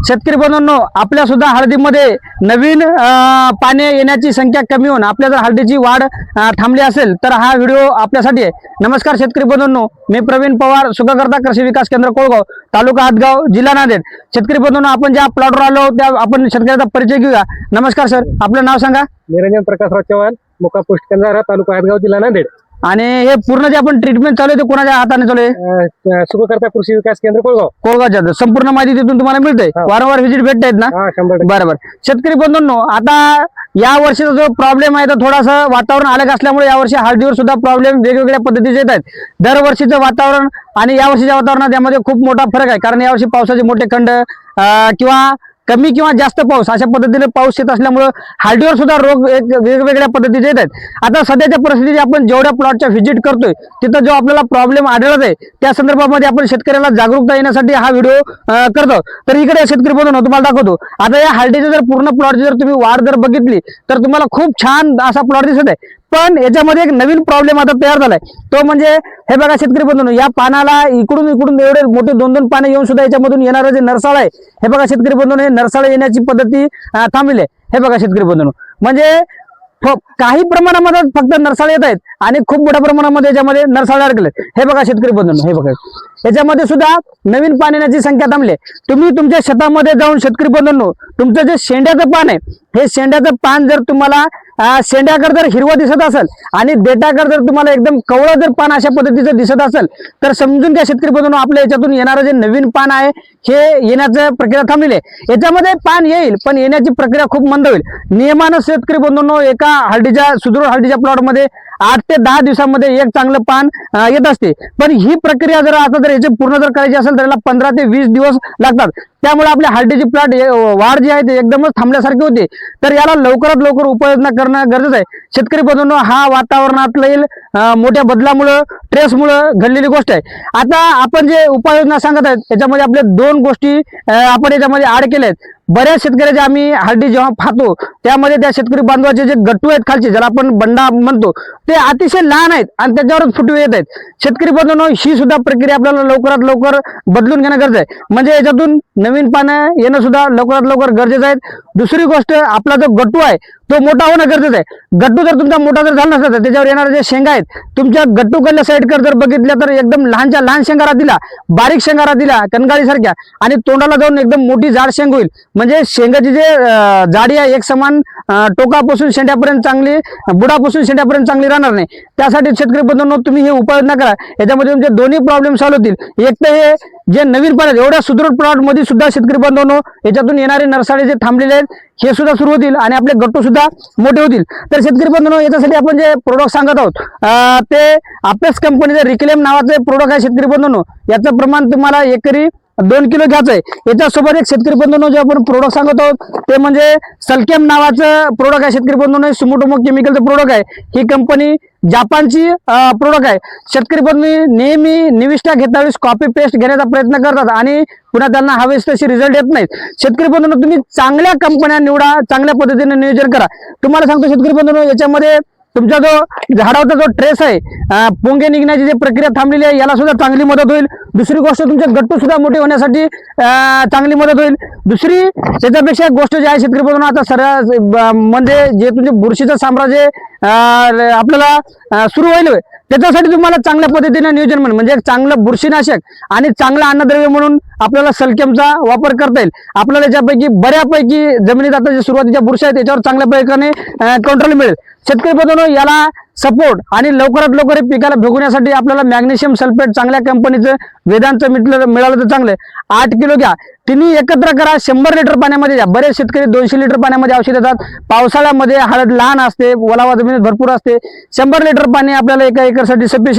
शेतकरी बंधूंनो, आपल्या सुद्धा हळदीमध्ये नवीन पाने येण्याची संख्या कमी होऊन आपल्या जर हळदीची वाढ थांबली असेल तर हा व्हिडिओ आपल्यासाठी आहे. नमस्कार शेतकरी बंधूंनो, मी प्रवीण पवार, सुखकर्ता कृषी विकास केंद्र कोळगाव, तालुका हातगाव, जिल्हा नांदेड. शेतकरी बंधूंनो, आपण ज्या प्लॉटवर आलो त्या आपण शेतकऱ्याचा परिचय घेऊया. नमस्कार सर, आपलं नाव सांगा. निरंजन प्रकाशराव चव्हाण, मुक्काम पोस्ट कंधारा, तालुका हातगाव, जिल्हा नांदेड. आणि हे पूर्ण जे आपण ट्रीटमेंट चालू आहे ते कोणाच्या हाताने चालू आहे? सुखकर्ता कृषी विकास केंद्र कोळगाव. कोळगावच्या संपूर्ण माहिती तिथून तुम्हाला मिळते. वारंवार व्हिजिट भेटतायत ना? 100%. बरोबर. शेतकरी बंधूंनो, आता या वर्षीचा जो प्रॉब्लेम आहे तो थोडासा वातावरण अलग असल्यामुळे यावर्षी हळदीवर सुद्धा प्रॉब्लेम वेगवेगळ्या पद्धतीचे येत आहेत. दरवर्षीचं वातावरण आणि यावर्षीच्या वातावरणात यामध्ये खूप मोठा फरक आहे. कारण यावर्षी पावसाचे मोठे खंड किंवा कमी किंवा जास्त पाऊस अशा पद्धतीने पाऊस येत असल्यामुळे हळदीवर सुद्धा रोग एक वेगवेगळ्या पद्धतीचे येत आहेत. आता सध्याच्या परिस्थितीत आपण जेवढ्या प्लॉटच्या व्हिजिट करतोय तिथं जो आपल्याला प्रॉब्लेम आढळत आहे त्या संदर्भामध्ये आपण शेतकऱ्याला जागरूकता येण्यासाठी हा व्हिडिओ करतो. तर इकडे शेतकरी बंधूंनो, तुम्हाला दाखवतो. आता या हळदीचे जर पूर्ण प्लॉटची जर तुम्ही वाढ जर बघितली तर तुम्हाला खूप छान असा प्लॉट दिसत आहे. पण याच्यामध्ये एक नवीन प्रॉब्लेम आता तयार झालाय. तो म्हणजे हे बघा शेतकरी बंधूंनो, या पानाला इकडून एवढे मोठे दोन दोन पाने येऊन सुद्धा याच्यामधून येणारं जे नरसाळ आहे, हे बघा शेतकरी बंधूंनो, हे नरसाळ येण्याची पद्धती थांबली आहे. हे बघा शेतकरी बंधूंनो, म्हणजे काही प्रमाणामध्ये फक्त नरसाळ येत आहेत आणि खूप मोठ्या प्रमाणामध्ये याच्यामध्ये नरसाळ अडकले. हे बघा शेतकरी बंधूंनो, हे बघा याच्यामध्ये सुद्धा नवीन पान येण्याची संख्या थांबली. तुम्ही तुमच्या शेतामध्ये जाऊन शेतकरी बंधूंनो, तुमचं जे शेंड्याचं पान आहे, हे शेंड्याचं पान जर तुम्हाला शेंड्याकडे जर हिरवं दिसत असेल आणि देठाकडे जर तुम्हाला एकदम कवळं जर पान अशा पद्धतीचं दिसत असेल तर समजून घ्या शेतकरी बंधूंनो, आपल्या याच्यातून येणारं जे नवीन पान आहे हे येण्याची प्रक्रिया थांबलेली आहे. याच्यामध्ये पान येईल पण येण्याची प्रक्रिया खूप मंद होईल. नियमानं शेतकरी बंधूंनो, एका सुदृढ हळदीच्या प्लॉटमध्ये 8 ते 10 दिवसांमध्ये एक चांगलं पान येत असते. पण ही प्रक्रिया जर आता जर याची पूर्ण जर करायची असेल तर याला 15 ते 20 दिवस लागतात. त्यामुळे आपल्या हळदीची प्लॉट वाढ जी आहे ते एकदमच थांबल्यासारखी होते. तर याला लवकरात लवकर उपाययोजना करणं गरजेचं आहे. शेतकरी बंधूंनो, हा वातावरणातील मोठ्या बदलामुळे ट्रेसमुळे घडलेली गोष्ट आहे. आता आपण जे उपाययोजना सांगत आहेत त्याच्यामध्ये आपल्या 2 गोष्टी आपण याच्यामध्ये ऍड केल्या आहेत. बऱ्याच शेतकऱ्याचे आम्ही हळदी जेव्हा पाहतो त्यामध्ये त्या शेतकरी बांधवाचे जे गट्टू आहेत खालचे, ज्याला आपण बंडा म्हणतो, ते अतिशय लहान आहेत आणि त्याच्यावरच फुटवे येत आहेत. शेतकरी बंधूंनो, ही सुद्धा प्रक्रिया आपल्याला लवकरात लवकर बदलून घेणं गरजेचं आहे. म्हणजे याच्यातून नवीन पानं येणं सुद्धा लवकरात लवकर गरजेचं आहे. दुसरी गोष्ट, आपला जो गट्टू आहे तो मोठा होणं गरजेचं आहे. गट्टू जर तुमचा मोठा जर झाला नसला तर त्याच्यावर येणारे जे शेंगा आहेत, तुमच्या गट्टूकडल्या साईडकडे जर बघितल्या तर एकदम लहानच्या लहान शेंगा राहतील, बारीक शेंगा राहतील कणगाळी सारख्या, आणि तोंडाला जाऊन एकदम मोठी जाड शेंग होईल. म्हणजे शेंगाची जे जाडी आहे एक समान टोकापासून शेंड्यापर्यंत चांगली, बुडापासून शेंड्यापर्यंत चांगली राहणार नाही. त्यासाठी शेतकरी बंधूंनो, तुम्ही हे उपाययोजना करा. याच्यामध्ये तुमचे दोन्ही प्रॉब्लेम सॉल्व्ह होतील. एक तर हे जे नवीन पान एवढ्या सुदृढ प्लॉट मध्ये सुद्धा शेतकरी बंधूंनो, याच्यातून येणारे नरसाळे जे थांबलेले आहेत हे सुद्धा सुरू होतील आणि आपले गट्टू सुद्धा मोठे होतील. तर शेतकरी बंधूंनो, याच्यासाठी आपण जे प्रोडक्ट सांगत आहोत ते अपेक्स कंपनीचं रिक्लेम नावाचं प्रोडक्ट आहे. शेतकरी बंधूंनो, याचं प्रमाण तुम्हाला एकरी 2 किलो घ्यायचं आहे. याच्यासोबत एक शेतकरी बंधूंनो जे आपण प्रोडक्ट सांगत आहोत ते म्हणजे सल्केम नावाचं प्रोडक्ट आहे. शेतकरी बंधूंनो, सुमोटोमो केमिकलचं प्रोडक्ट आहे. ही कंपनी जापानची प्रोडक्ट आहे. शेतकरी बंधू नेहमी निविष्ठा घेतावेळेस कॉपी पेस्ट घेण्याचा प्रयत्न करतात आणि पुन्हा त्यांना हवेस तशी रिझल्ट येत नाहीत. शेतकरी बंधूंनो, तुम्ही चांगल्या कंपन्या निवडा, चांगल्या पद्धतीने नियोजन करा. तुम्हाला सांगतो शेतकरी बंधूंनो, याच्यामध्ये तुमचा जो झाडावरचा जो ट्रेस आहे, पोंगे निघण्याची जी प्रक्रिया थांबलेली आहे, याला सुद्धा चांगली मदत होईल. दुसरी गोष्ट, तुमचे गट्टू सुद्धा मोठे होण्यासाठी चांगली मदत होईल. दुसरी त्याच्यापेक्षा एक गोष्ट जी आहे शेतकरी बंधूंनो, आता म्हणजे जे तुमचे बुरशीचं साम्राज्य आपल्याला सुरू होईल, त्याच्यासाठी तुम्हाला चांगल्या पद्धतीने नियोजन म्हणजे एक चांगलं बुरशीनाशक आणि चांगलं अन्नद्रव्य म्हणून आपल्याला सल्केमचा वापर करता येईल. आपल्याला याच्यापैकी बऱ्यापैकी जमिनीत आता जे सुरुवातीच्या बुरशी आहेत त्याच्यावर चांगल्या प्रकारे कंट्रोल मिळेल. शेतकरी बंधूंनो, याला सपोर्ट आणि लवकरात लवकर पिकाला भेगवण्यासाठी आपल्याला मॅग्नेशियम सल्फेट चांगल्या कंपनीचं वेदांचं मिळालं तर चांगलं. 8 किलो घ्या, तिन्ही एकत्र करा, 100 लिटर पाण्यामध्ये द्या. बरेच शेतकरी 200 लिटर पाण्यामध्ये औषध देतात. पावसाळ्यामध्ये हळद लहान असते, ओलावा जमिनीत भरपूर असते. 100 लिटर पाणी आपल्याला एका एकरसाठी सफिशियंट